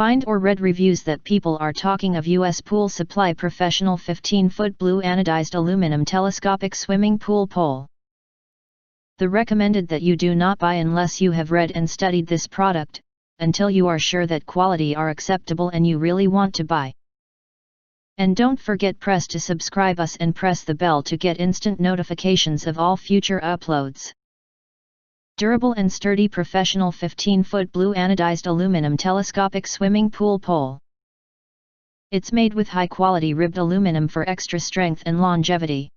Find or read reviews that people are talking of US Pool Supply Professional 15-foot blue anodized aluminum telescopic swimming pool pole. The recommended that you do not buy unless you have read and studied this product, until you are sure that quality are acceptable and you really want to buy. And don't forget press to subscribe us and press the bell to get instant notifications of all future uploads. Durable and sturdy professional 15-foot blue anodized aluminum telescopic swimming pool pole. It's made with high-quality ribbed aluminum for extra strength and longevity.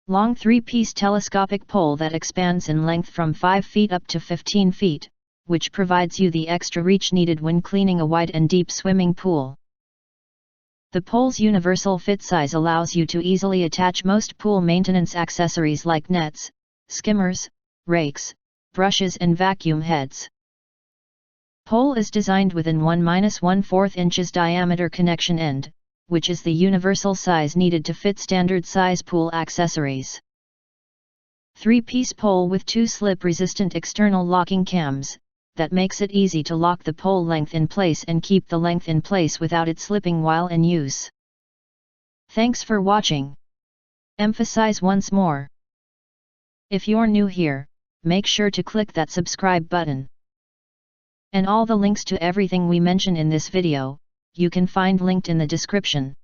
Long 3-piece telescopic pole that expands in length from 5 feet up to 15 feet, which provides you the extra reach needed when cleaning a wide and deep swimming pool. The pole's universal fit size allows you to easily attach most pool maintenance accessories like nets, skimmers, rakes, brushes and vacuum heads. Pole is designed with an 1-1/4 inches diameter connection end, which is the universal size needed to fit standard size pool accessories. 3-piece pole with 2 slip-resistant external locking cams, that makes it easy to lock the pole length in place and keep the length in place without it slipping while in use. Thanks for watching. Emphasize once more. If you're new here, make sure to click that subscribe button. And all the links to everything we mention in this video, you can find linked in the description.